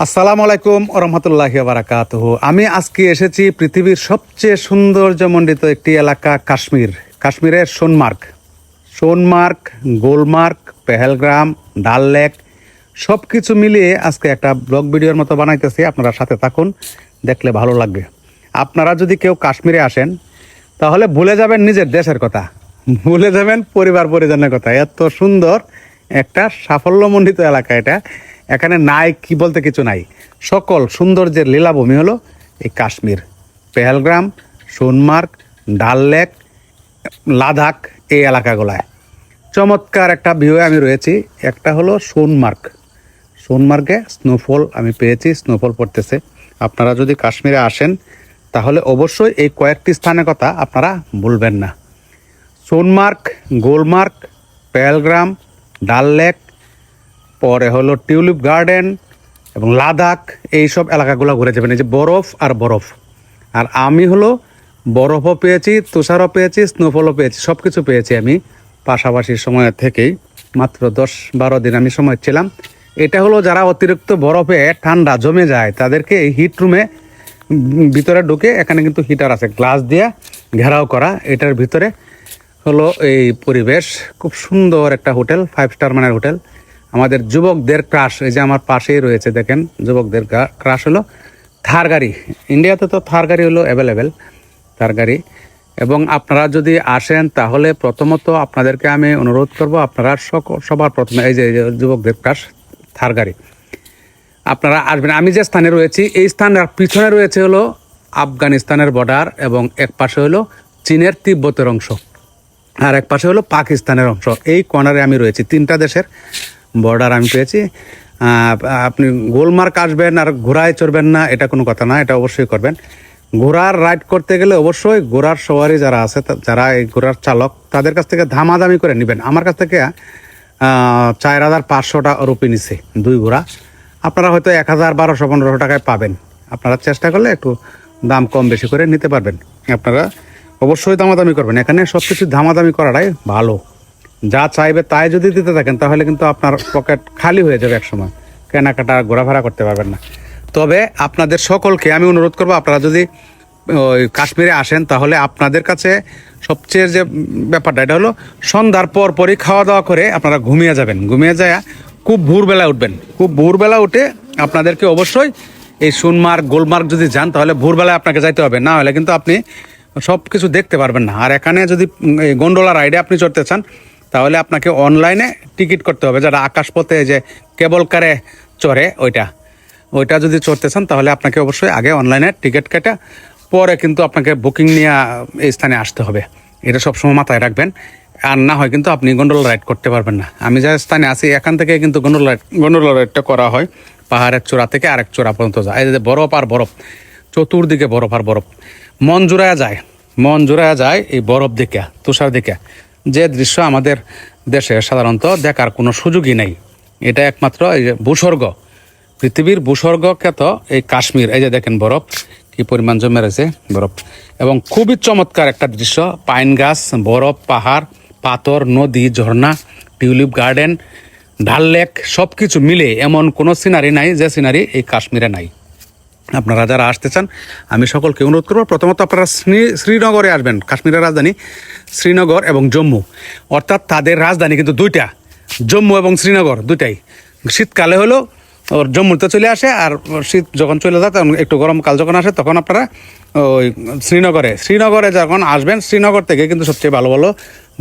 আসসালামু আলাইকুম রহমতুল্লাহি বারাকাতুহু। আমি আজকে এসেছি পৃথিবীর সবচেয়ে সৌন্দর্যমণ্ডিত একটি এলাকা কাশ্মীরের সোনমার্গ, গুলমার্গ, পেহেলগ্রাম, ডাল লেক সব কিছু মিলিয়ে আজকে একটা ব্লগ ভিডিওর মতো বানাইতেছি। আপনারা সাথে থাকুন, দেখলে ভালো লাগবে। আপনারা যদি কেউ কাশ্মীরে আসেন তাহলে ভুলে যাবেন নিজের দেশের কথা, ভুলে যাবেন পরিবার পরিজনের কথা। এত সুন্দর একটা সাফল্যমণ্ডিত এলাকা এটা। এখানে নাই কি বলতে কিছু নাই, সকল সৌন্দর্যের লীলাভূমি হলো এই কাশ্মীর। পেহেলগ্রাম, সোনমার্গ, ডাল লেক, লাদাখ, এই এলাকাগুলায় চমৎকার একটা ভিউ আমি রয়েছি। একটা হলো সোনমার্গে স্নোফল আমি পেয়েছি, স্নোফল পড়তেছে। আপনারা যদি কাশ্মীরে আসেন তাহলে অবশ্যই এই কয়েকটি স্থানের কথা আপনারা ভুলবেন না। সোনমার্গ, গুলমার্গ, পেহেলগ্রাম, ডাল লেক, পরে হলো টিউলিপ গার্ডেন এবং লাদাখ, এইসব এলাকাগুলো ঘুরে যাবেন। এই যে বরফ আর বরফ, আর আমি হলো বরফও পেয়েছি, তুষারও পেয়েছি, স্নোফলও পেয়েছি, সব কিছু পেয়েছি আমি পাশাপাশি সময় থেকেই। মাত্র 10-12 দিন আমি সময় ছিলাম। এটা হলো যারা অতিরিক্ত বরফে ঠান্ডা জমে যায় তাদেরকে এই হিট রুমে ভিতরে ঢুকে, এখানে কিন্তু হিটার আছে গ্লাস দিয়ে ঘেরাও করা, এটার ভিতরে হলো এই পরিবেশ। খুব সুন্দর একটা হোটেল, 5 স্টার মানের হোটেল। আমাদের যুবকদের ক্রাশ, এই যে আমার পাশেই রয়েছে দেখেন, যুবকদের ক্রাশ হলো থার গাড়ি। ইন্ডিয়াতে তো থার গাড়ি হলো অ্যাভেলেবেল, থার গাড়ি। এবং আপনারা যদি আসেন তাহলে প্রথমত আপনাদেরকে আমি অনুরোধ করব, আপনারা সবার প্রথমে এই যে যুবকদের ক্রাশ থার গাড়ি আপনারা আসবেন। আমি যে স্থানে রয়েছি এই স্থানের পিছনে রয়েছে হলো আফগানিস্তানের বর্ডার, এবং এক পাশে হলো চীনের তিব্বতের অংশ, আর এক পাশে হলো পাকিস্তানের অংশ। এই কর্নারে আমি রয়েছি, 3টা দেশের বর্ডার আমি পেয়েছি। আপনি গোলমার্গ আসবেন আর ঘোড়ায় চড়বেন না, এটা কোনো কথা না, এটা অবশ্যই করবেন। ঘোড়ার রাইড করতে গেলে অবশ্যই ঘোড়ার সওয়ারি যারা আছে, যারা এই ঘোড়ার চালক, তাদের কাছ থেকে দামাদামি করে নেবেন। আমার কাছ থেকে 4,500 রুপি নিছে 2 ঘোড়া। আপনারা হয়তো 1,000, 1,200, 1,500 টাকায় পাবেন। আপনারা চেষ্টা করলে একটু দাম কম বেশি করে নিতে পারবেন। আপনারা অবশ্যই দামাদামি করবেন, এখানে সব কিছু দামাদামি করাটাই ভালো। যা চাইবে তাই যদি দিতে থাকেন তাহলে কিন্তু আপনার পকেট খালি হয়ে যাবে, একসময় কেনাকাটা ঘোরাফেরা করতে পারবেন না। তবে আপনাদের সকলকে আমি অনুরোধ করবো, আপনারা যদি ওই কাশ্মীরে আসেন তাহলে আপনাদের কাছে সবচেয়ে যে ব্যাপারটা, এটা হলো সন্ধ্যার পরই খাওয়া দাওয়া করে আপনারা ঘুমিয়ে যাবেন। ঘুমিয়ে যায় খুব ভোরবেলা উঠবেন। খুব ভোরবেলা উঠে আপনাদেরকে অবশ্যই এই সোনমার্গ, গোলমার্গ যদি যান তাহলে ভোরবেলায় আপনাকে যাইতে হবে, না হলে কিন্তু আপনি সব কিছু দেখতে পারবেন না। আর এখানে যদি গন্ডোলা রাইডে আপনি চড়তে চান তাহলে আপনাকে অনলাইনে টিকিট করতে হবে। যারা আকাশপথে যে কেবল কারে চড়ে ওইটা যদি চড়তে চান তাহলে আপনাকে অবশ্যই আগে অনলাইনে টিকিট কেটে পরে কিন্তু আপনাকে বুকিং নিয়ে এই স্থানে আসতে হবে। এটা সবসময় মাথায় রাখবেন, আর না হয় কিন্তু আপনি গন্ডোলা রাইড করতে পারবেন না। আমি যে স্থানে আছি এখান থেকে কিন্তু গন্ডোলা রাইডটা করা হয়, পাহাড়ের চূড়া থেকে আরেক চূড়া পর্যন্ত যায়। এই যে বরফ আর বরফ, চতুর্দিকে বরফ আর বরফ, মন জুড়ায়া যায় এই বরফ দেখে, তুষার দেখে। যে দৃশ্য আমাদের দেশে সাধারণত দেখার কোনো সুযোগই নেই। এটা একমাত্র এই যে পৃথিবীর ভূস্বর্গ খ্যাত এই কাশ্মীর। এই যে দেখেন বরফ কি পরিমাণ জমে রয়েছে, বরফ। এবং খুবই চমৎকার একটা দৃশ্য, পাইন গাছ, বরফ, পাহাড়, পাথর, নদী, ঝর্ণা, টিউলিপ গার্ডেন, ডাল লেক, সব কিছু মিলে এমন কোনো সিনারি নাই যে সিনারি এই কাশ্মীরে নাই। আপনারা যারা আসতে চান আমি সকলকে অনুরোধ করবো, প্রথমত আপনারা শ্রীনগরে আসবেন। কাশ্মীরের রাজধানী শ্রীনগর এবং জম্মু, অর্থাৎ তাদের রাজধানী কিন্তু 2টা, জম্মু এবং শ্রীনগর 2টাই। শীতকালে হলো জম্মুতে চলে আসে, আর শীত যখন চলে যায় তখন একটু গরমকাল যখন আসে তখন আপনারা ওই শ্রীনগরে যখন আসবেন, শ্রীনগর থেকে কিন্তু সবচেয়ে ভালো ভালো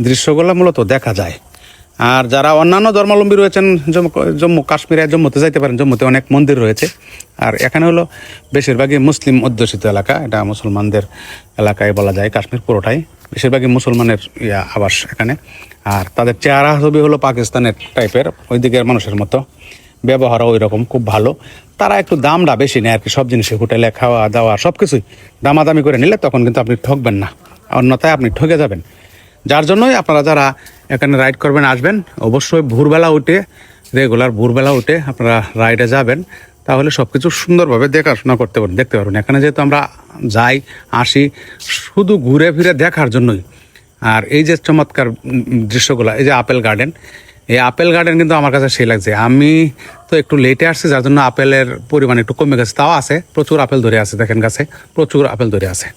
দৃশ্যগুলো মূলত দেখা যায়। আর যারা অন্যান্য ধর্মাবলম্বী রয়েছেন জম্মুতে যাইতে পারেন। জম্মুতে অনেক মন্দির রয়েছে, আর এখানে হলো বেশিরভাগই মুসলিম অধ্যুষিত এলাকা, এটা মুসলমানদের এলাকায় বলা যায়। কাশ্মীর পুরোটাই বেশিরভাগই মুসলমানের আবাস এখানে। আর তাদের চেহারা ছবি হলো পাকিস্তানের টাইপের, ওই দিকের মানুষের মতো, ব্যবহারও ওই রকম খুব ভালো। তারা একটু দামটা বেশি নেয় আর কি, সব জিনিসে হোটেলে খাওয়া দাওয়া সব কিছুই দামাদামি করে নিলে তখন কিন্তু আপনি ঠকবেন না, অন্যথায় আপনি ঠকে যাবেন। যার জন্যই আপনারা যারা এখানে রাইড করবেন আসবেন, অবশ্যই রেগুলার ভোরবেলা উঠে আপনারা রাইডে যাবেন, তাহলে সব কিছু সুন্দরভাবে দেখাশোনা দেখতে পারবেন। এখানে যেহেতু আমরা যাই আসি শুধু ঘুরে ফিরে দেখার জন্যই। আর এই যে চমৎকার দৃশ্যগুলো, এই যে আপেল গার্ডেন, এই আপেল গার্ডেন কিন্তু আমার কাছে সেই লাগছে। আমি তো একটু লেটে আসছি, যার জন্য আপেলের পরিমাণ একটু কমে গেছে। তাও আছে, প্রচুর আপেল ধরে আছে, দেখেন গাছে প্রচুর আপেল ধরে আছে।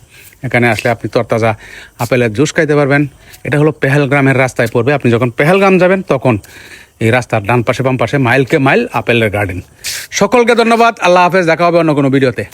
এখানে আসলে আপনি তরতাজা আপেলের জুস খাইতে পারবেন। এটা হলো পেহেলগ্রামের রাস্তায় পড়বে। আপনি যখন পেহেলগ্রাম যাবেন তখন এই রাস্তার ডান পাশে বাম পাশে মাইলকে মাইল আপেলের গার্ডেন। সকলকে ধন্যবাদ, আল্লাহ হাফেজ, দেখা হবে অন্য কোনো ভিডিওতে।